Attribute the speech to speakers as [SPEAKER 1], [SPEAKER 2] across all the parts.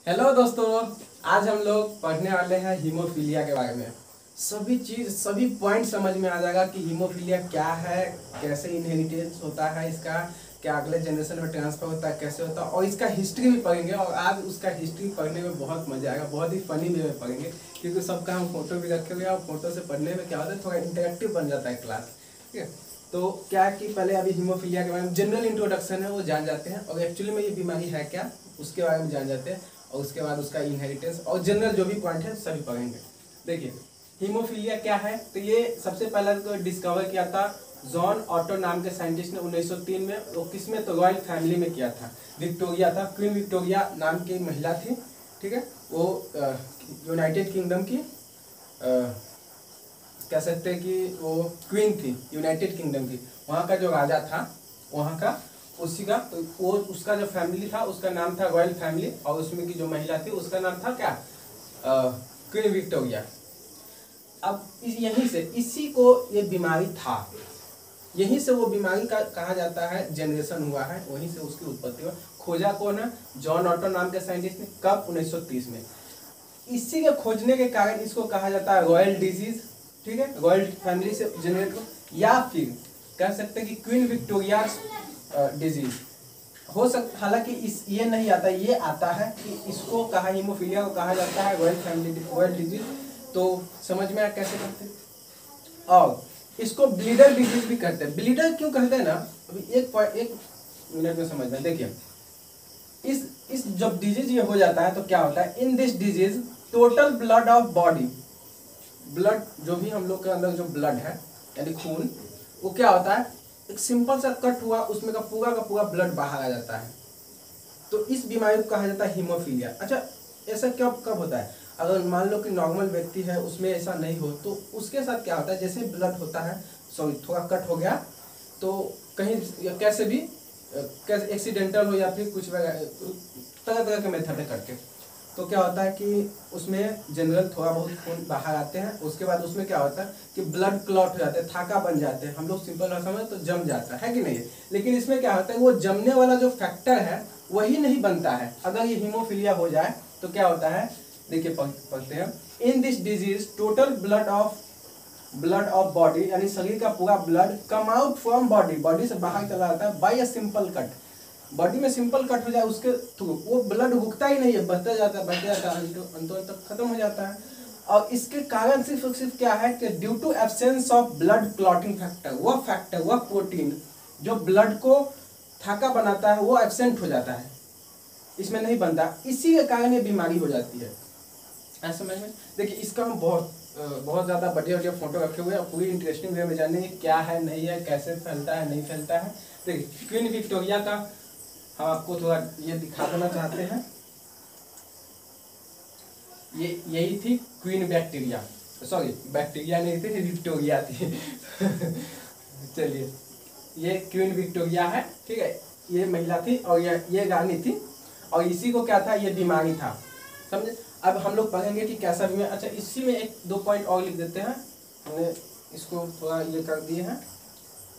[SPEAKER 1] Hello दोस्तों, आज हम लोग पढ़ने वाले हैं हीमोफीलिया के बारे में। सभी पॉइंट समझ में आ जाएगा कि हीमोफीलिया क्या है, कैसे इनहेरिटेंस होता है इसका, क्या अगले जनरेशन में ट्रांसफर होता है, कैसे होता है, और इसका हिस्ट्री भी पढ़ेंगे। और आज उसका हिस्ट्री पढ़ने में बहुत मजा आएगा, बहुत ही फनी वे में पढ़ेंगे, क्योंकि सबका हम फोटो भी रखे हुए हैं और फोटो से पढ़ने में क्या होता है, थोड़ा इंटरेक्टिव बन जाता है क्लास। ठीक है, तो क्या है कि पहले अभी हीमोफीलिया के बारे में जनरल इंट्रोडक्शन है वो जान जाते हैं, और एक्चुअली में ये बीमारी है क्या उसके बारे में जान जाते हैं, और उसके बाद उसका इनहेरिटेंस और जनरल जो भी पॉइंट है सभी पढ़ेंगे। देखिए हीमोफीलिया क्या है, तो ये सबसे पहले तो डिस्कवर किया था जॉन ऑटो नाम के साइंटिस्ट ने 1903 में। वो किसमें, तो रॉयल फैमिली में किया था। विक्टोरिया था, क्वीन विक्टोरिया नाम की महिला थी। ठीक है, वो यूनाइटेड किंगडम की कह सकते हैं कि वो क्वीन थी यूनाइटेड किंगडम की। वहाँ का जो राजा था वहाँ का, उसी का, तो वो उसका जो फैमिली था उसका नाम था रॉयल फैमिली, और उसमें की जो महिला थी उसका नाम था क्या, क्वीन विक्टोरिया। अब यहीं से इसी को ये बीमारी था, यहीं से वो बीमारी का कहा जाता है जनरेशन हुआ है, वहीं से उसकी उत्पत्ति हुआ। खोजा कौन है, जॉन ऑटो नाम के साइंटिस्ट ने। कब, 1930 में। इसी के खोजने के कारण इसको कहा जाता है रॉयल डिजीज। ठीक है, रॉयल फैमिली से जनरेट हो, या फिर कह सकते हैं कि क्वीन विक्टोरिया डिजीज हो सकता। हालांकि इस ये नहीं आता, ये आता है कि इसको कहा, हीमोफीलिया को कहा जाता है रॉयल फैमिली रॉयल डिजीज। तो समझ में आया कैसे करते हैं। और इसको ब्लीडर डिजीज भी कहते हैं। ब्लीडर क्यों कहते हैं ना, अभी एक मिनट में समझना। देखिए इस जब डिजीज ये हो जाता है तो क्या होता है, इन this disease total blood of body, blood जो भी हम लोग के अंदर जो ब्लड है यानी खून, वो क्या होता है, एक सिंपल सा कट हुआ उसमें का पूरा ब्लड बाहर आ जाता है। तो इस बीमारी को कहा जाता है हीमोफीलिया। अच्छा, ऐसा कब होता है, अगर मान लो कि नॉर्मल व्यक्ति है उसमें ऐसा नहीं हो, तो उसके साथ क्या होता है, जैसे ब्लड होता है, सॉरी थोड़ा कट हो गया, तो कहीं कैसे भी कैसे एक्सीडेंटल हो या फिर कुछ तरह तरह के मेथड है करके, तो क्या होता है कि उसमें जनरल थोड़ा बहुत खून बाहर आते हैं। उसके बाद उसमें क्या होता है कि ब्लड क्लॉट हो जाते हैं, थाका बन जाते हैं, हम लोग सिंपल भाषा में तो जम जाता है कि नहीं। लेकिन इसमें क्या होता है, वो जमने वाला जो फैक्टर है वही नहीं बनता है। अगर ये हीमोफीलिया हो जाए तो क्या होता है, देखिए पढ़ते हैं। In this disease total blood of body, यानी शरीर का पूरा blood come out from body से बाहर चला जाता है by a simple cut. Body में सिंपल कट हो जाए उसके थ्रू वो ब्लड रुकता ही नहीं है, बढ़ता जाता है अंतों तक खत्म हो जाता है। और इसके कारण सिर्फ क्या है कि due to absence of blood clotting factor, वह प्रोटीन जो ब्लड को थाका बनाता है वो एब्सेंट हो जाता है, इसमें नहीं बनता। इसी के कारण ये बीमारी हो जाती है। ऐसा समझ में। देखिए इसका हम बहुत ज़्यादा बढ़िया फोटो रखे हुए हैं, पूरी इंटरेस्टिंग वे में जानेंगे क्या है, नहीं है, कैसे फैलता है, नहीं फैलता है। देखिए क्वीन विक्टोरिया का हम आपको थोड़ा ये दिखा देना चाहते हैं। ये यही थी क्वीन बैक्टीरिया, सॉरी बैक्टीरिया नहीं थी, विक्टोरिया थी। चलिए ये क्वीन विक्टोरिया है, ठीक है, ये महिला थी और ये रानी थी, और इसी को क्या था, ये बीमारी था, समझे। अब हम लोग पढ़ेंगे कि कैसा बीमारी। अच्छा, इसी में एक दो पॉइंट और लिख देते हैं, हमने इसको थोड़ा ये कर दिए हैं,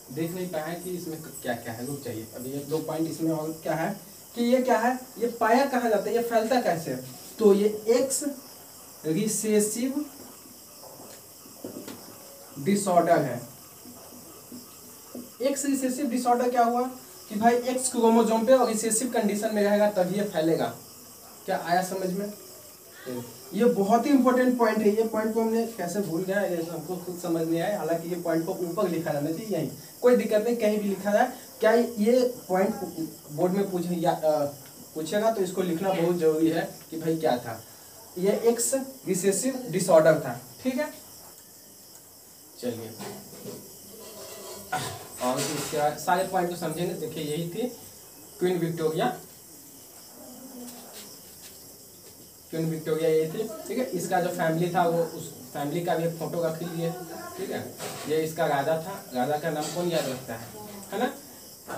[SPEAKER 1] देख नहीं पाए कि इसमें क्या क्या है, रुक चाहिए। अभी एक दो पॉइंट इसमें और क्या है कि ये क्या है, ये पाया कहाँ जाता है, ये फैलता कैसे है, तो ये एक्स रिसेसिव डिसऑर्डर है। एक्स रिसेसिव डिसऑर्डर क्या हुआ कि भाई एक्स क्रोमोसोम पे और रिसेसिव कंडीशन में रहेगा तभी ये फैलेगा। क्या आया समझ में, ये बहुत ही इंपॉर्टेंट पॉइंट है। ये पॉइंट को हमने कैसे भूल गया, ये हमको खुद समझ नहीं आया। हालांकि ये पॉइंट को ऊपर लिखा जाना चाहिए, यहीं कोई दिक्कत नहीं, कहीं भी लिखा जाए। क्या ये पॉइंट बोर्ड में पूछेगा तो इसको लिखना बहुत जरूरी है कि भाई क्या था, ये एक्स रिसेसिव डिसऑर्डर था। ठीक है, चलिए और इसके सारे पॉइंट को समझेंगे। देखिए यही थी क्वीन विक्टोरिया, क्वीन विक्टोरिया यही थी। ठीक है, इसका जो फैमिली था वो उस फैमिली का भी एक फोटो रख लीजिए। ठीक है, ये इसका राजा था, राजा का नाम कौन याद रखता है ना,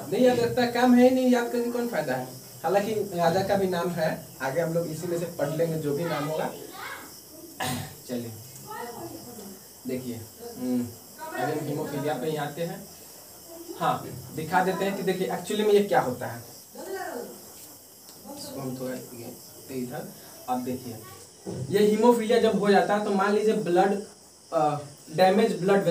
[SPEAKER 1] नहीं याद रखता, काम है नहीं, याद करके कौन फायदा है। हालांकि राजा का भी नाम है, आगे हम लोग इसी में से पढ़ लेंगे जो भी नाम होगा। चलिए देखिए अभी हम हीमोफीलिया पे ही आते हैं। हाँ, दिखा देते हैं कि देखिए एक्चुअली में ये क्या होता है। इसको हम थोड़ा देखते हैं इधर। आप देखिए ये हीमोफीलिया जब हो जाता है तो मान लीजिए ब्लड डैमेज ब्लड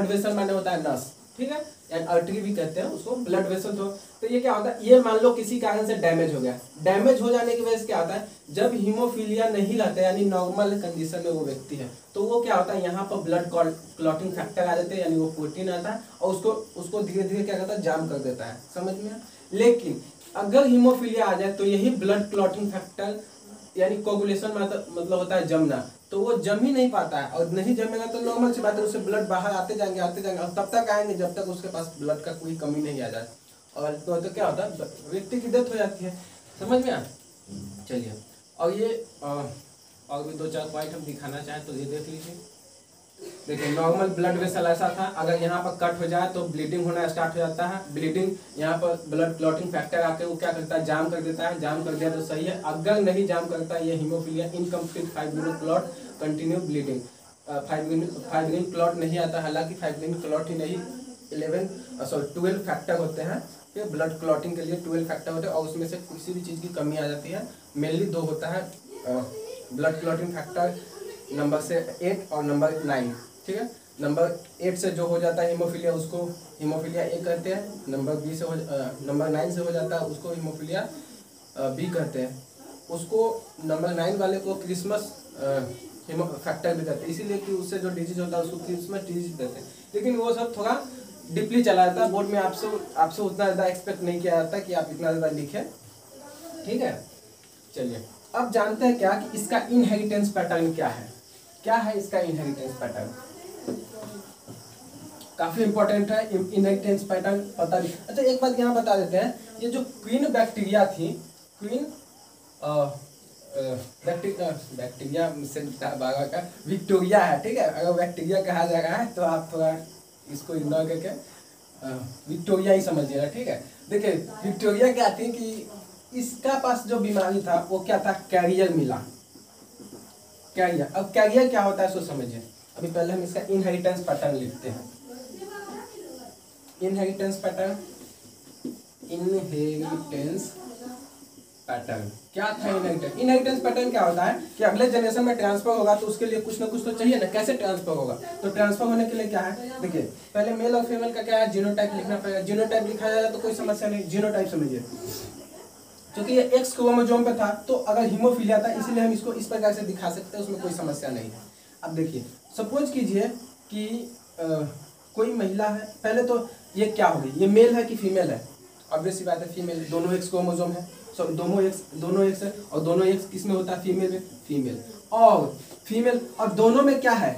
[SPEAKER 1] वेसल माने होता है नस, ठीक है, या आर्टरी भी कहते हैं उसको, ब्लड वेसल। तो ये क्या होता है, ये मान लो किसी कारण से डैमेज हो गया, डैमेज हो जाने की वजह से क्या होता है, जब हीमोफीलिया नहीं रहता है यानी नॉर्मल कंडीशन में वो व्यक्ति है, तो वो क्या होता है यहाँ पर ब्लड क्लॉटिंग फैक्टर आ जाते हैं, यानी वो प्रोटीन आता है और उसको धीरे धीरे क्या करता है, जाम कर देता है, समझ में। लेकिन अगर हीमोफीलिया आ जाए तो यही ब्लड क्लॉटिंग फैक्टर यानी कोगुलेशन मतलब होता है जमना, तो वो जम ही नहीं पाता है, और नहीं जमेगा तो नॉर्मल सी बात है, उससे ब्लड बाहर आते जाएंगे और तब तक आएंगे जब तक उसके पास ब्लड का कोई कमी नहीं आ जाए, और तो क्या होता है, व्यक्ति की डेथ हो जाती है, समझ में आ। चलिए, और ये और भी 2-4 पॉइंट हम दिखाना चाहें तो ये देख लीजिए। देखिए नॉर्मल ब्लड वेसल ऐसा था, अगर यहाँ पर कट हो जाए तो ब्लीडिंग होना स्टार्ट हो जाता है, ब्लीडिंग यहाँ पर ब्लड क्लॉटिंग फैक्टर आके वो क्या करता है, जाम कर देता है, जाम कर दिया तो सही है, अगर नहीं जाम करता ये haemophilia incomplete fibrin clot continue bleeding, fibrin clot नहीं आता, हालांकि फाइब्रिन क्लॉट ही नहीं 12 फैक्टर होते हैं, ये ब्लड क्लॉटिंग के लिए 12 फैक्टर होते हैं, और उसमें से किसी भी चीज़ की कमी आ जाती है, मेनली 2 होता है ब्लड क्लॉटिंग फैक्टर नंबर से 8 और नंबर 9, ठीक है। नंबर 8 से जो हो जाता है हीमोफीलिया उसको हीमोफीलिया ए कहते हैं, नंबर 9 से हो जाता है उसको हीमोफीलिया बी कहते हैं, उसको नंबर 9 वाले को क्रिसमस फैक्टर भी कहते हैं, इसीलिए कि उससे जो डिजीज होता है उसको क्रिसमस डिजीज कहते हैं। लेकिन वो सब थोड़ा डीपली चला जाता है, बोर्ड में आपसे उतना ज़्यादा एक्सपेक्ट नहीं किया जाता कि आप इतना ज़्यादा लिखें, ठीक है। चलिए अब जानते हैं क्या कि इसका इनहेरिटेंस पैटर्न क्या है इसका इनहेरिटेंस पैटर्न, काफी इंपॉर्टेंट है इनहेरिटेंस पैटर्न पता नहीं। अच्छा एक बात यहाँ बता देते हैं, ये जो क्वीन बैक्टीरिया थी, क्वीन बैक्टीरिया से बागा का विक्टोरिया है, ठीक है, अगर बैक्टीरिया कहा जा रहा है तो आप थोड़ा इसको इग्नोर करके विक्टोरिया ही समझिएगा, ठीक है। देखिए विक्टोरिया क्या थी कि इसका पास जो बीमारी था वो क्या था, कैरियर मिला, कैरियर। अब कैरियर क्या होता है सो समझिए, अभी पहले हम इसका इनहेरिटेंस पैटर्न लिखते हैं। इनहेरिटेंस पैटर्न क्या था इनहेरिटेंस पैटर्न क्या होता है कि अगले जनरेशन में ट्रांसफर होगा तो उसके लिए कुछ ना कुछ तो चाहिए ना, कैसे ट्रांसफर होगा, तो ट्रांसफर होने के लिए क्या है, देखिए पहले मेल और फीमेल का क्या है, जीनोटाइप लिखना पड़ेगा, जीनोटाइप लिखा जाएगा तो कोई समस्या नहीं, जीनोटाइप समझिए, क्योंकि ये एक्स क्रोमोसोम पे था तो अगर हीमोफीलिया था इसलिए हम इसको इस प्रकार से दिखा सकते हैं, उसमें कोई समस्या नहीं है। अब देखिए सपोज कीजिए कि कोई महिला है, पहले तो ये क्या होगी, ये मेल है कि फीमेल है, ऑब्वियस सी बात है फीमेल, दोनों एक्स क्रोमोसोम है, सॉरी दोनों एक्स है, और दोनों एक्स किस में होता है, फीमेल में, फीमेल और फीमेल, और दोनों में क्या है,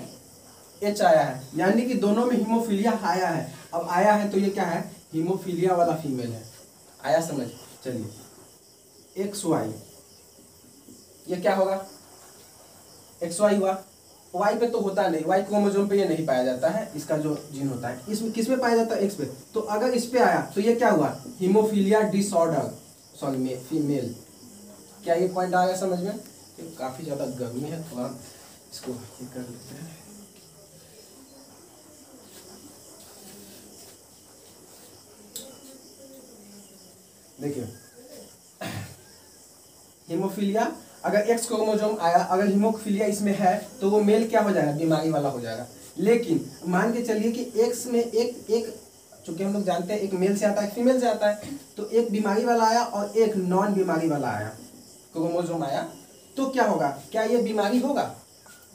[SPEAKER 1] एच आया है, यानी कि दोनों में हीमोफीलिया आया है। अब आया है तो ये क्या है, हीमोफीलिया वाला फीमेल है, आया समझ। चलिए XY, ये क्या होगा, XY हुआ, Y पे तो होता नहीं, Y क्रोमोसोम पे ये नहीं पाया जाता है, इसका जो जीन होता है इसमें किस में पाया जाता है, X पे, तो अगर इस पे आया तो ये क्या हुआ, हीमोफीलिया डिसऑर्डर, सॉरी फीमेल। क्या ये पॉइंट आ गया समझ में, काफी ज्यादा गर्मी है, थोड़ा इसको ये कर लेते हैं। देखिए हीमोफीलिया अगर एक्स क्रोमोसोम आया, अगर हीमोफीलिया इसमें है तो वो मेल क्या हो जाएगा, बीमारी वाला हो जाएगा। लेकिन मान के चलिए कि एक्स में एक चूंकि हम लोग जानते हैं एक मेल से आता है एक फीमेल से आता है, तो एक बीमारी वाला आया और एक नॉन बीमारी वाला आया, क्रोमोसोम आया, तो क्या होगा, क्या ये बीमारी होगा,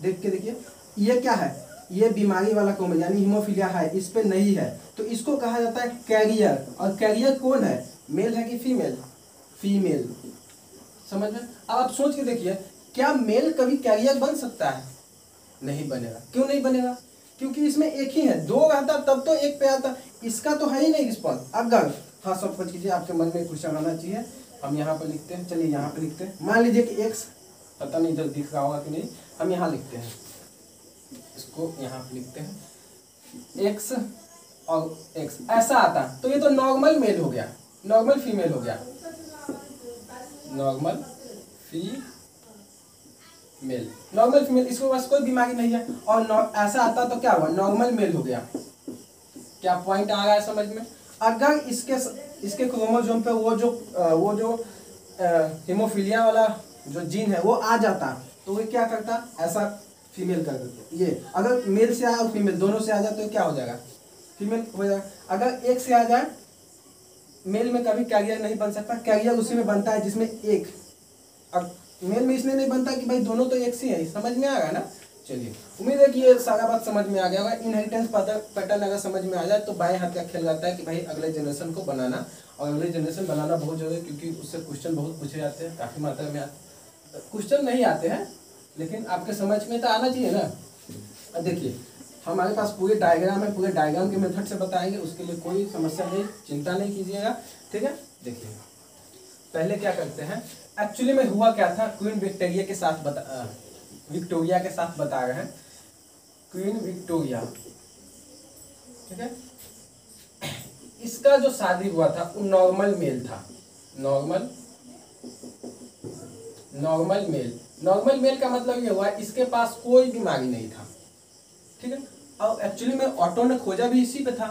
[SPEAKER 1] देख के देखिए ये क्या है, ये बीमारी वाला क्रोमोसोम यानी हीमोफीलिया है, इस पे नहीं है, तो इसको कहा जाता है कैरियर। और कैरियर कौन है, मेल है कि फीमेल, फीमेल, समझ में। अब आप सोच के देखिए क्या मेल कभी कैरियर बन सकता है, नहीं बनेगा। क्यों नहीं बनेगा, क्योंकि इसमें एक ही है, दो रहता तब तो एक पे आता, इसका तो है ही नहीं रिस्पॉन्स। अगर हाँ सब कुछ कीजिए, आपके मन में कुछ आना चाहिए, हम यहाँ पर लिखते हैं, चलिए यहाँ पे लिखते हैं, मान लीजिए कि एक्स, पता नहीं इधर दिख रहा होगा कि नहीं, हम यहाँ लिखते हैं, इसको यहाँ पे लिखते हैं एक्स और एक्स, ऐसा आता तो ये तो नॉर्मल मेल हो गया, नॉर्मल फीमेल हो गया, नॉर्मल फीमेल, नॉर्मल फीमेल, इसके पास कोई बीमारी नहीं है, और ऐसा आता तो क्या हुआ, नॉर्मल मेल हो गया। क्या पॉइंट आ रहा है समझ में। अगर इसके क्रोमोसोम पे वो जो हीमोफीलिया वाला
[SPEAKER 2] जो जीन है वो आ जाता तो वो क्या करता, ऐसा फीमेल कर देते। ये अगर मेल से आया और फीमेल दोनों से आ जाए तो क्या हो जाएगा, फीमेल हो जाएगा। अगर एक से आ जाए, मेल में कभी कैरियर नहीं बन सकता, कैरियर उसी में बनता है जिसमें एक, अब मेल में इसलिए नहीं बनता कि भाई दोनों तो एक से हैं। समझ में आ गया ना। चलिए, उम्मीद है कि ये सारा बात समझ में आ गया होगा। इनहेरिटेंस पैटर्न अगर समझ में आ जाए तो बाएं हाथ का खेल जाता है कि भाई अगले जनरेशन को बनाना, और अगले जनरेशन बनाना बहुत जरूरी है, क्योंकि उससे क्वेश्चन बहुत पूछे जाते हैं, काफ़ी मात्रा में क्वेश्चन नहीं आते हैं, लेकिन आपके समझ में तो आना चाहिए ना। अब देखिए, हमारे पास पूरे डायग्राम है, पूरे डायग्राम के मेथड से बताएंगे, उसके लिए कोई समस्या नहीं, चिंता नहीं कीजिएगा, ठीक है। देखिए, पहले क्या करते हैं, एक्चुअली में हुआ क्या था, क्वीन विक्टोरिया के साथ बता रहे हैं। क्वीन विक्टोरिया, ठीक है, इसका जो शादी हुआ था वो नॉर्मल मेल था। नॉर्मल मेल का मतलब ये हुआ इसके पास कोई बीमारी नहीं था, ठीक है। और एक्चुअली में ऑटो ने खोजा भी इसी पे था,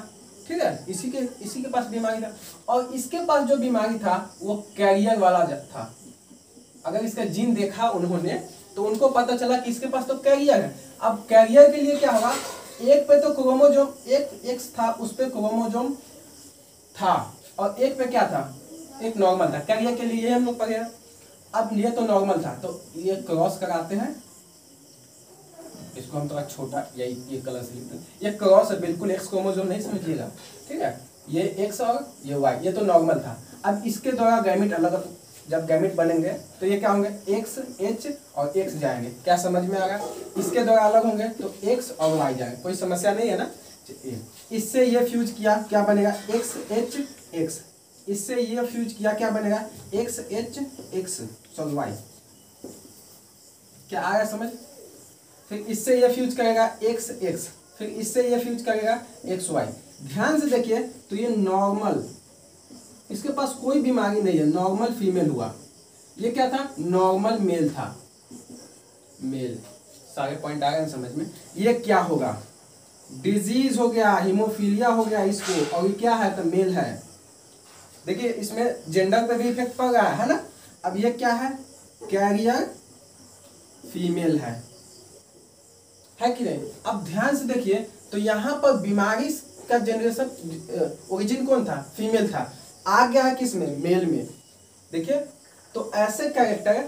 [SPEAKER 2] ठीक है, इसी के पास बीमारी था, और इसके पास जो बीमारी था वो कैरियर वाला था। अगर इसका जीन देखा उन्होंने तो उनको पता चला कि इसके पास तो कैरियर है। अब कैरियर के लिए क्या होगा, एक पे तो क्रोमोजोम, एक एक्स था, उस पे क्रोमोजोम था, और एक पे क्या था, एक नॉर्मल था। कैरियर के लिए हम लोग पढ़े हैं। अब ये तो नॉर्मल था, तो ये क्रॉस कराते हैं, इसको हम थोड़ा छोटा या ये कलर से लिखते हैं, ये क्रॉस है, बिल्कुल एक्स क्रोमोसोम नहीं समझिएगा, ठीक है। ये एक्स और ये वाई, ये तो नॉर्मल था। अब इसके द्वारा गैमेट अलग, जब गैमेट बनेंगे तो ये क्या होंगे, एक्स एच और एक्स जाएंगे, क्या समझ में आ गया। इसके द्वारा अलग होंगे तो एक्स और वाई जाएंगे, कोई समस्या नहीं है ना। इससे ये फ्यूज किया, क्या बनेगा, एक्स एच एक्स। इससे ये फ्यूज किया, क्या बनेगा, X H X sorry Y. क्या आया समझ। फिर इससे ये फ्यूज करेगा एक्स एक्स, फिर इससे ये फ्यूज करेगा एक्स वाई। ध्यान से देखिए तो ये नॉर्मल, इसके पास कोई बीमारी नहीं है, नॉर्मल फीमेल हुआ। ये क्या था, नॉर्मल मेल था, मेल। सारे पॉइंट आ गए समझ में। ये क्या होगा, डिजीज हो गया, हीमोफीलिया हो गया इसको, और ये क्या है, तो मेल है। देखिए इसमें जेंडर पे भी इफेक्ट पड़ रहा है ना। अब ये क्या है, कैरियर फीमेल है कि नहीं। अब ध्यान से देखिए तो यहाँ पर बीमारी का जनरेशन ओरिजिन कौन था, फीमेल था, आ गया है किसमें, मेल में। देखिए तो ऐसे कैरेक्टर,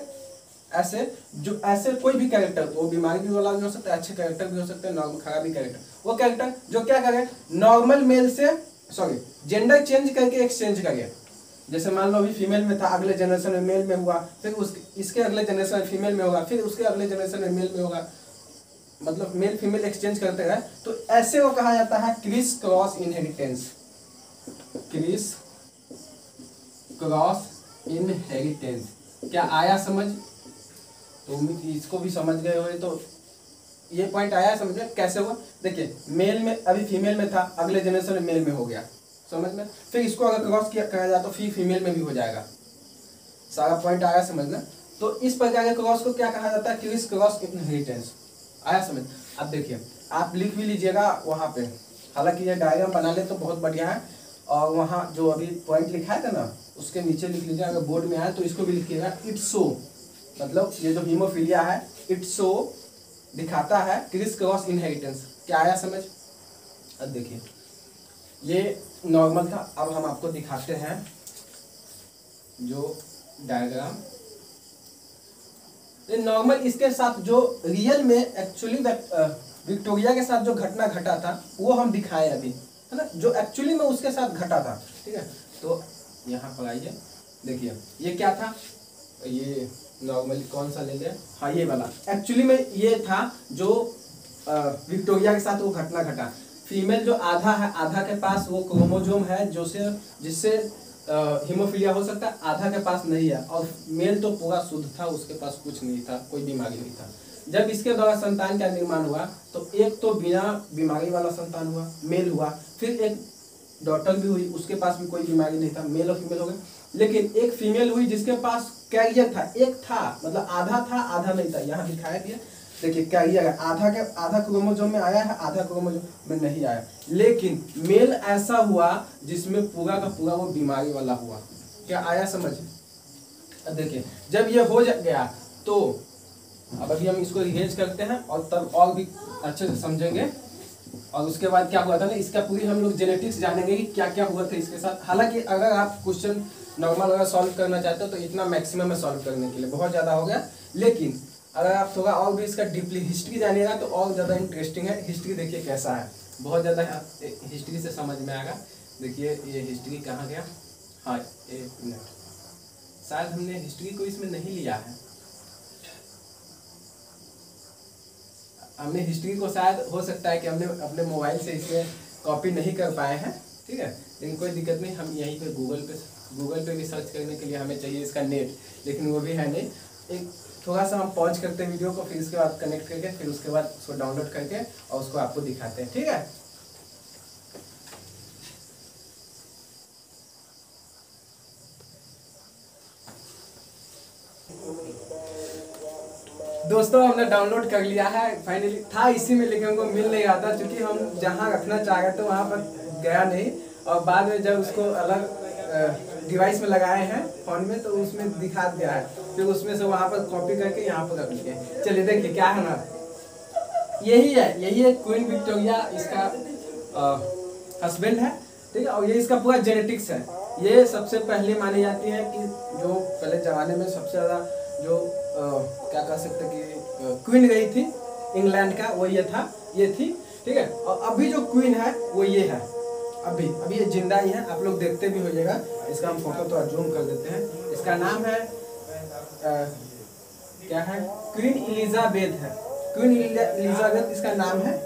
[SPEAKER 2] ऐसे जो ऐसे कोई भी कैरेक्टर, वो बीमारी भी वाला भी हो सकता है, अच्छे कैरेक्टर भी हो सकते हैं, नॉर्मल खराब भी कैरेक्टर, वो कैरेक्टर जो क्या करे, नॉर्मल मेल से सॉरी जेंडर चेंज करके एक्सचेंज करे। जैसे मान लो अभी फीमेल में था, अगले जनरेशन में मेल में हुआ, फिर इसके अगले जनरेशन में फीमेल में होगा, फिर उसके अगले जनरेशन में मेल में होगा, मतलब मेल फीमेल एक्सचेंज करते हैं। तो ऐसे को कहा जाता है criss cross inheritance. Criss cross inheritance, क्या आया समझ। तो इसको भी समझ गए हो, तो ये पॉइंट आया समझ में, कैसे हुआ। देखिए मेल में अभी फीमेल में था, अगले जनरेशन में मेल में हो गया, समझ में। फिर इसको अगर क्रॉस किया करा जाए तो फिर फीमेल में भी हो जाएगा। सारा पॉइंट आया समझना। तो इस प्रकार के क्रॉस को क्या कहा जाता है, क्रिस क्रॉस इनहेरिटेंस। आया समझ। अब देखिए आप लिख भी लीजिएगा वहाँ पे, हालांकि ये डायग्राम बना ले तो बहुत बढ़िया है, और वहाँ जो अभी पॉइंट लिखा है ना उसके नीचे लिख लीजिए, अगर बोर्ड में आए तो इसको भी लिखिएगा। इट्स सो, मतलब ये जो हीमोफीलिया है, इट्स सो दिखाता है क्रिस क्रॉस इनहेरिटेंस। क्या आया समझ। अब देखिए ये नॉर्मल था, अब हम आपको दिखाते हैं जो डायग्राम, ये नॉर्मल, इसके साथ जो रियल में एक्चुअली विक्टोरिया के साथ जो घटना घटा था वो हम दिखाए अभी, है ना, जो एक्चुअली में उसके साथ घटा था, ठीक है। तो यहाँ पर आइए, देखिए ये क्या था, ये नॉर्मली कौन सा ले लें, हाँ ये वाला। एक्चुअली में ये था जो विक्टोरिया के साथ वो घटना घटा। फीमेल जो आधा है, आधा के पास वो क्रोमोजोम है जो से जिससे हीमोफीलिया हो सकता है, आधा के पास नहीं है, और मेल तो पूरा शुद्ध था, उसके पास कुछ नहीं था, कोई बीमारी नहीं था। जब इसके द्वारा संतान का निर्माण हुआ तो एक तो बिना बीमारी वाला संतान हुआ, मेल हुआ, फिर एक डॉटर भी हुई, उसके पास भी कोई बीमारी नहीं था, मेल और फीमेल हो गए। लेकिन एक फीमेल हुई जिसके पास कैरियर था, एक था, मतलब आधा था आधा नहीं था, यहाँ दिखाया गया। देखिए कैरियर है, आधा क्रोमोसोम में आया है, आधा क्रोमोसोम में नहीं आया। लेकिन मेल ऐसा हुआ जिसमें पूरा का पूरा वो बीमारी वाला हुआ। क्या आया समझ। अब देखिए जब ये हो गया तो अब अभी हम इसको रिवाइज करते हैं और तब और भी अच्छे से समझेंगे। और उसके बाद क्या हुआ था ना, इसका पूरी हम लोग जेनेटिक्स जानेंगे कि क्या क्या हुआ था इसके साथ। हालांकि अगर आप क्वेश्चन नॉर्मल अगर सॉल्व करना चाहते हो तो इतना मैक्सिमम है सॉल्व करने के लिए, बहुत ज़्यादा हो गया। लेकिन अगर आप थोड़ा और भी इसका डीपली हिस्ट्री जानिएगा तो और ज़्यादा इंटरेस्टिंग है। हिस्ट्री देखिए कैसा है, बहुत ज़्यादा हिस्ट्री से समझ में आएगा। देखिए ये हिस्ट्री कहाँ गया, हाँ एक मिनट, शायद हमने हिस्ट्री को इसमें नहीं लिया है, हमने हिस्ट्री को शायद हो सकता है कि हमने अपने मोबाइल से इसे कॉपी नहीं कर पाए हैं, ठीक है। लेकिन कोई दिक्कत नहीं, हम यहीं पे गूगल पे भी सर्च करने के लिए हमें चाहिए इसका नेट, लेकिन वो भी है नहीं। एक थोड़ा सा हम पॉज करते हैं वीडियो को, फिर उसके बाद कनेक्ट करके फिर उसके बाद उसको डाउनलोड करके और उसको आपको दिखाते हैं, ठीक है। दोस्तों हमने डाउनलोड कर लिया है फाइनली, था इसी में लेकिन हमको मिल नहीं रहा था क्योंकि हम जहाँ रखना चाह रहे थे वहाँ पर गया नहीं। और बाद में जब उसको अलग डिवाइस में लगाए हैं फोन में तो उसमें दिखा दिया है, फिर उसमें से वहाँ पर कॉपी करके यहाँ पर रख लिए। चलिए देखिए क्या है ना, यही है क्वीन विक्टोरिया, इसका हस्बैंड है, ठीक है। और ये इसका पूरा जेनेटिक्स है। ये सबसे पहले मानी जाती है कि जो पहले ज़माने में सबसे ज़्यादा जो क्या कह सकते कि क्वीन गई थी इंग्लैंड का, वो ये थी, ठीक है। और अभी जो क्वीन है वो ये है, अभी ये जिंदा ही है, आप लोग देखते भी होइएगा। इसका हम फोटो तो जूम कर देते हैं। इसका नाम है क्या है, क्वीन एलिजाबेथ है, क्वीन एलिजाबेथ इसका नाम है,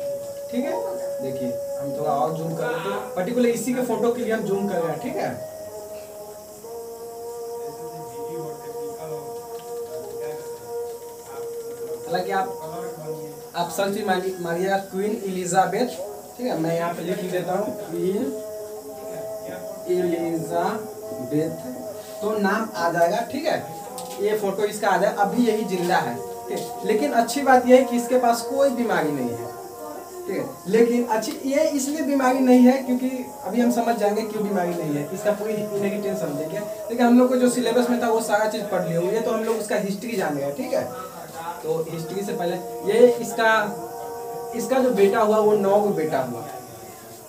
[SPEAKER 2] ठीक है। देखिए हम थोड़ा और जूम कर देते हैं, पर्टिकुलर इसी के फोटो के लिए हम जूम कर रहे हैं, ठीक है। हालांकि आप सर्च मारिएगा क्वीन एलिजाबेथ, ठीक है। मैं यहाँ पे लिख देता हूँ क्वीन एलिजाबेथ, तो नाम आ जाएगा, ठीक है। ये फोटो इसका आ जाएगा, अभी यही जिंदा है, ठीक है। लेकिन अच्छी बात यह है कि इसके पास कोई बीमारी नहीं है, ठीक है। लेकिन अच्छी ये इसलिए बीमारी नहीं है क्योंकि अभी हम समझ जाएंगे क्यों बीमारी नहीं है, इसका पूरी नेगेटिव समझेंगे। लेकिन हम लोग को जो सिलेबस में था वो सारा चीज़ पढ़ लिया, ये तो हम लोग उसका हिस्ट्री जानेंगे, ठीक है। तो हिस्ट्री से पहले ये इसका जो बेटा हुआ वो 9 बेटा हुआ,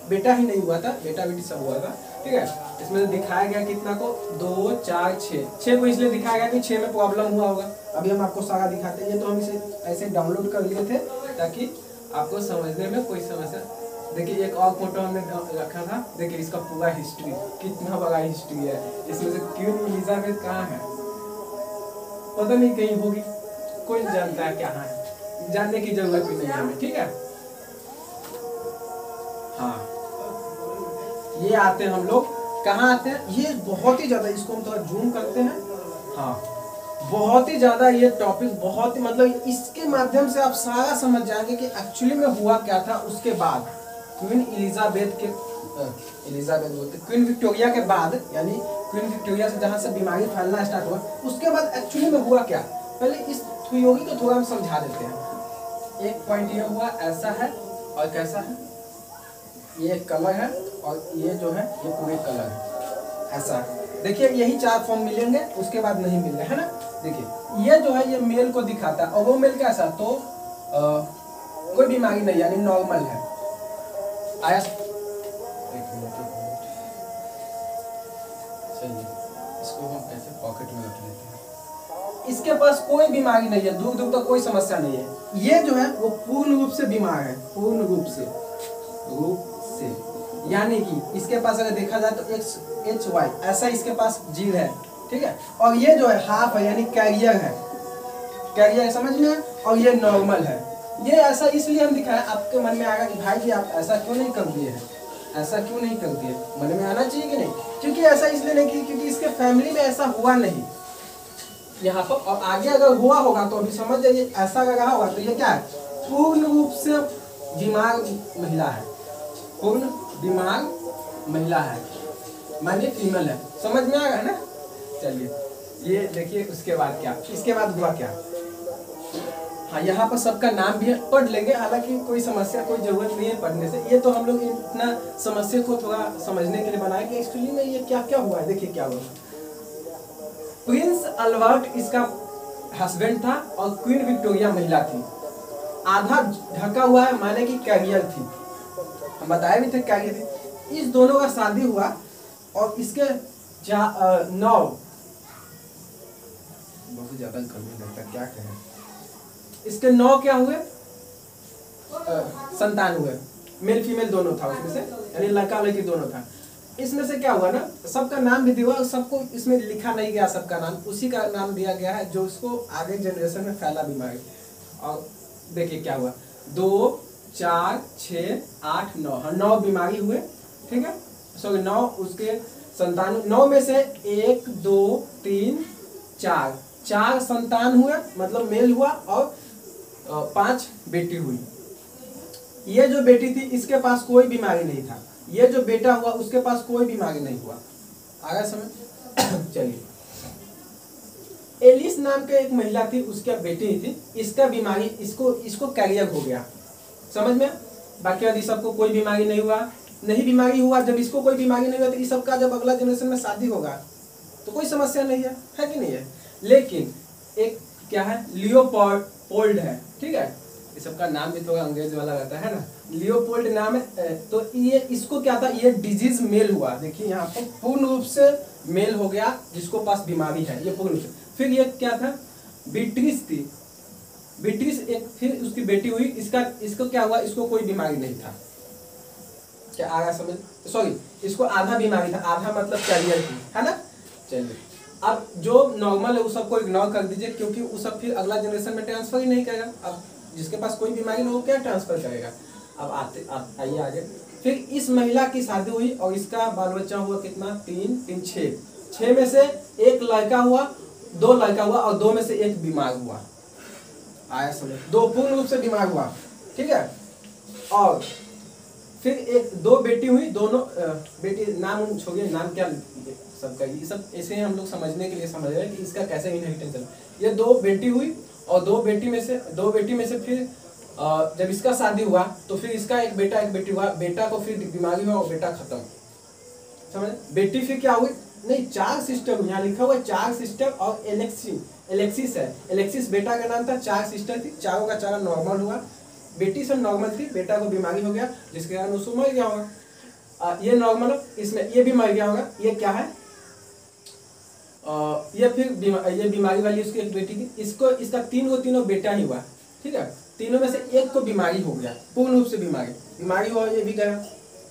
[SPEAKER 2] बेटा ही नहीं हुआ था, बेटा बेटी सब हुआ था, ठीक है। इसमें दिखाया गया कितना को 2 4 6 को इसलिए दिखाया गया कि 6 में प्रॉब्लम हुआ होगा। अभी हम आपको सारा दिखाते हैं, ये तो हम इसे ऐसे डाउनलोड कर लिए थे ताकि आपको समझने में कोई समस्या। देखिए एक और फोटो हमने रखा था, देखिए इसका पूरा हिस्ट्री, कितना बड़ा हिस्ट्री है। इसमें से क्वीन एलिजाबेथ कहाँ है पता नहीं, कहीं होगी, कोई जानता है क्या है, जानने की जरूरत भी नहीं है हमें, ठीक है। हाँ ये आते हैं हम लोग, कहाँ आते हैं, ये बहुत ही ज्यादा, इसको हम थोड़ा जूम करते हैं, हाँ बहुत ही ज्यादा ये टॉपिक, बहुत ही मतलब इसके माध्यम से आप सारा समझ जाएंगे कि एक्चुअली में हुआ क्या था। उसके बाद क्वीन एलिजाबेथ बोलते क्वीन विक्टोरिया के बाद, यानी क्वीन विक्टोरिया से जहाँ से बीमारी फैलना स्टार्ट हुआ, उसके बाद एक्चुअली में हुआ क्या, पहले इस थ्योरी को थोड़ा हम समझा देते हैं। एक पॉइंट ये हुआ, ऐसा है और कैसा है, ये कलर है और ये जो है ये पूरे कलर है, ऐसा है। देखिए यही 4 फॉर्म मिलेंगे, उसके बाद नहीं मिल रहे, है ना। देखिए ये जो है ये मेल को दिखाता है और वो मेल कैसा, तो कोई बीमारी नहीं, यानी नॉर्मल है। आया, एक मिनट चलिए इसको हम ऐसे पॉकेट में रख लेते हैं। इसके पास कोई बीमारी नहीं है, दूर दूर तक कोई समस्या नहीं है। ये जो है वो पूर्ण रूप से बीमार है, पूर्ण रूप से यानी कि इसके पास अगर देखा जाए तो XHY ऐसा इसके पास जीन है, ठीक है। और ये जो है हाफ है, यानी कैरियर है, कैरियर समझ में है। और ये नॉर्मल है। ये ऐसा इसलिए हम दिखाया, आपके मन में आएगा कि भाई जी आप ऐसा क्यों नहीं कर दिए हैं, ऐसा क्यों नहीं कर दिए, मन में आना चाहिए कि नहीं। क्योंकि ऐसा इसलिए नहीं कि क्योंकि इसके फैमिली में ऐसा हुआ नहीं यहाँ पर, और आगे अगर हुआ होगा तो अभी समझ जाइए, ऐसा अगर रहा होगा तो ये क्या है, पूर्ण रूप से बीमार महिला है, पूर्ण बीमार महिला है, माने फीमेल है, समझ में आ गया ना। चलिए ये देखिए उसके बाद क्या, इसके बाद हुआ क्या। हाँ यहाँ पर सबका नाम भी है, पढ़ लेंगे, हालांकि कोई समस्या कोई जरूरत नहीं है पढ़ने से। ये तो हम लोग इतना समस्या को थोड़ा समझने के लिए बनाए कि एक्चुअली में ये क्या क्या हुआ है। देखिए क्या हुआ, प्रिंस अल्बर्ट इसका हस्बैंड था और क्वीन विक्टोरिया महिला थी। आधा ढका हुआ है माने कि कैरियर थी, हम बताए भी थे कैरियर थी। इस दोनों का शादी हुआ और इसके 9 बहुत ज्यादा गर्मी लगता है क्या कहें, इसके 9 क्या हुए संतान हुए, मेल फीमेल दोनों था उसमें से, यानी लड़का लड़की दोनों था। इसमें से क्या हुआ ना, सबका नाम भी दिया, सबको इसमें लिखा नहीं गया सबका नाम, उसी का नाम दिया गया है जो उसको आगे जनरेशन में फैला बीमारी। और देखिए क्या हुआ, 2 4 6 8 9, हाँ 9 बीमारी हुए, ठीक है। सॉरी 9 उसके संतान, 9 में से 1 2 3 4 संतान हुए, मतलब मेल हुआ, और 5 बेटी हुई। ये जो बेटी थी इसके पास कोई बीमारी नहीं था, ये जो बेटा हुआ उसके पास कोई बीमारी नहीं हुआ। आगे समझ चलिए, एलिस नाम के एक महिला थी, उसकी बेटी थी, इसका बीमारी इसको कैरियर हो गया, समझ में। बाकी यदि सबको कोई बीमारी नहीं हुआ, नहीं बीमारी हुआ, जब इसको कोई बीमारी नहीं हुआ तो इस सबका जब अगला जनरेशन में शादी होगा तो कोई समस्या नहीं है कि नहीं है। लेकिन एक क्या है, लियोपोल्ड है, ठीक है, ये सबका नाम भी थोड़ा अंग्रेज वाला रहता है ना, लियोपोल्ड नाम है। तो ये इसको क्या था, ये डिजीज मेल हुआ, देखिए यहाँ पर पूर्ण रूप से मेल हो गया जिसको पास बीमारी है, ये पूर्ण रूप से। फिर ये क्या था, बीट्रिस थी, बीट्रिस एक, फिर उसकी बेटी हुई, इसको क्या हुआ, इसको कोई बीमारी नहीं था, क्या आया समझ, सॉरी इसको आधा बीमारी था, आधा मतलब कैरियर थी, है ना। चलिए अब जो नॉर्मल है वो सबको इग्नोर कर दीजिए, क्योंकि वो सब फिर अगला जनरेशन में ट्रांसफर ही नहीं करेगा। अब जिसके पास कोई बीमारी नहीं हो क्या ट्रांसफर करेगा। अब आइए आगे। फिर इस महिला की शादी हुई और इसका बाल बच्चा हुआ कितना, 3 3 6 में से 1 लड़का हुआ, 2 लड़का हुआ और 2 में से 1 बीमार हुआ। आया समझ, 2 पूर्ण रूप से बीमार हुआ, ठीक है। और फिर 2 बेटी हुई, दोनों बेटी, नाम छोड़िए, नाम क्या सबका, ये सब ऐसे हम लोग समझने के लिए समझ रहे हैं कि इसका कैसे इनहेरिटेंस है। ये 2 बेटी हुई और 2 बेटी में से फिर जब इसका शादी हुआ तो फिर इसका एक बेटा एक बेटी हुआ, बेटा को फिर बीमारी हुआ और बेटा खत्म, समझ। बेटी फिर क्या हुई, नहीं 4 सिस्टर, यहाँ लिखा हुआ है 4 सिस्टर और एलेक्सिस है, एलेक्सिस बेटा का नाम था, 4 सिस्टर थी, चारों का चारा नॉर्मल हुआ, बेटी सब नॉर्मल थी, बेटा को बीमारी हो गया जिसके कारण उसको मर गया होगा। ये नॉर्मल, इसमें ये भी मर गया होगा। ये क्या है, ये फिर ये बीमारी वाली उसकी एक बेटी थी, इसका तीनों बेटा ही हुआ, ठीक है। तीनों में से एक को बीमारी हो गया, पूर्ण रूप से बीमारी हुआ, ये भी गया।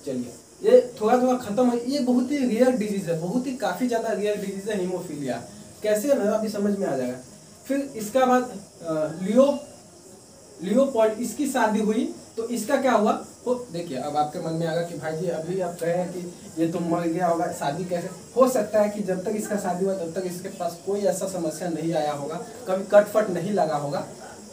[SPEAKER 2] चलिए ये थोड़ा खत्म है, ये बहुत ही रेयर डिजीज है, बहुत ही काफी ज्यादा रेयर डिजीज है हीमोफीलिया। कैसे है ना, अभी समझ में आ जाएगा। फिर इसका बाद लियोपोल्ड, इसकी शादी हुई तो इसका क्या हुआ, तो देखिए अब आपके मन में आएगा कि भाई जी अभी आप कह रहे हैं कि ये तो मर गया होगा, शादी कैसे हो सकता है कि जब तक इसका शादी हुआ तब तक इसके पास कोई ऐसा समस्या नहीं आया होगा, कभी कटफट नहीं लगा होगा,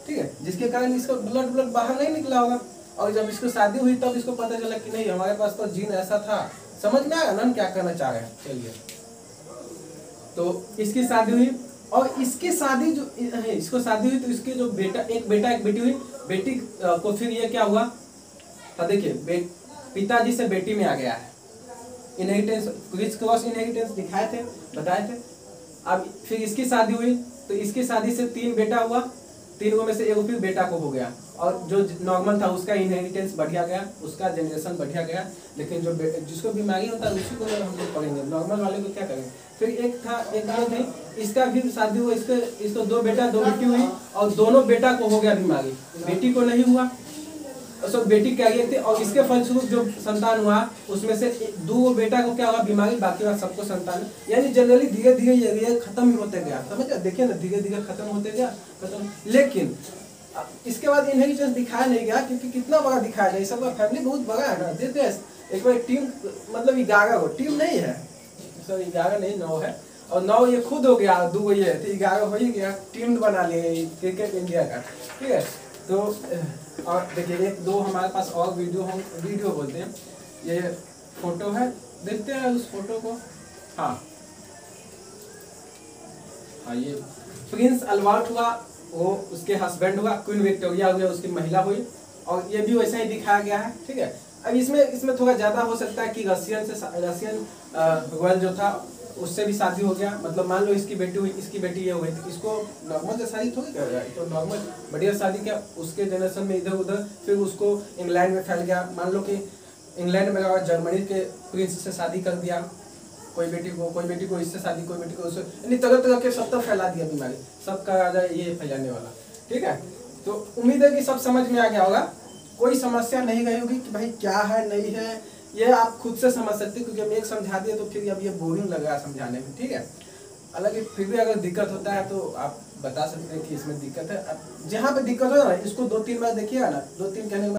[SPEAKER 2] ठीक है, जिसके कारण इसका ब्लड बाहर नहीं निकला होगा। और जब इसको शादी हुई तब इसको पता चला कि नहीं हमारे पास तो जीन ऐसा था। समझ में आया ना हम क्या कहना चाह रहे हैं। चलिए तो इसकी शादी हुई और इसकी शादी जो इसको शादी हुई तो इसके जो बेटा एक बेटी हुई, बेटी को फिर ये क्या हुआ, तो देखिए पिताजी से बेटी में आ गया है, इनहेरिटेंस क्रिस क्रॉस इनहेरिटेंस दिखाए थे, बताए थे। अब फिर इसकी शादी हुई तो इसकी शादी से 3 बेटा हुआ, 3 में से एक फिर बेटा को हो गया, और जो नॉर्मल था उसका इनहेरिटेंस बढ़िया गया, उसका जनरेशन बढ़िया गया। लेकिन जो जिसको बीमारी होता है उसी को हम लोग पढ़ेंगे, नॉर्मल वाले को क्या करेंगे। फिर एक थी, इसका भी शादी हुआ, इसको 2 बेटा 2 बेटी हुई और दोनों बेटा को हो गया बीमारी, बेटी को नहीं हुआ, सब बेटी कैरियर थे। और इसके फलस्वरूप जो संतान हुआ उसमें से 2 बेटा को क्या हुआ बीमारी, बाकी बात सबको संतान, यानी जनरली धीरे धीरे ये खत्म ही होते गया, समझ गया, देखिए ना धीरे धीरे खत्म होते गया खत्म। लेकिन इसके बाद इनहेरिटेंस दिखाया नहीं गया, क्योंकि कितना बड़ा दिखाया जाए, सबका फैमिली बहुत बड़ा है ना। देखते हैं एक बार टीम, मतलब 11 हो, टीम नहीं है, सॉरी 11 नहीं 9 है, और 9 ये खुद हो गया, 2 ये तो 11 हो ही गया, टीम बना लिए क्रिकेट इंडिया का, ठीक है। तो और देखिए 1-2 हमारे पास और वीडियो बोलते हैं, ये फोटो है, देखते हैं उस फोटो को। हाँ ये प्रिंस अल्बर्ट हुआ, वो उसके हस्बैंड हुआ, क्वीन विक्टोरिया हुआ उसकी महिला हुई, और ये भी वैसा ही दिखाया गया है, ठीक है। अब इसमें थोड़ा ज्यादा हो सकता है कि रशियन रॉयल जो था
[SPEAKER 1] उससे भी शादी हो गया, मतलब मान लो इसकी बेटी हुई, इसकी बेटी ये हो गई, तो इसको नॉर्मल से शादी थोड़ी कर रहा है, तो नॉर्मल बढ़िया शादी क्या, उसके जनरेशन में इधर उधर, फिर उसको इंग्लैंड में फैल गया, मान लो कि इंग्लैंड में लगा, जर्मनी के प्रिंस से शादी कर दिया, कोई बेटी को इससे शादी, कोई बेटी को उससे, यानी तरह तरह के सब तरफ फैला दिया बीमारी, सबका राजा ये फैलाने वाला। ठीक है, तो उम्मीद है कि सब समझ में आ गया होगा, कोई समस्या नहीं रही होगी कि भाई क्या है नहीं है, ये आप खुद से समझ सकते, क्योंकि हम एक समझा दिए तो फिर अब ये बोरिंग लग रहा है समझाने में। ठीक है, हालांकि फिर भी अगर दिक्कत होता है तो आप बता सकते हैं कि इसमें दिक्कत है। अब जहाँ पे दिक्कत हो ना, इसको 2-3 बार देखिएगा ना, 2-3 कहने के बाद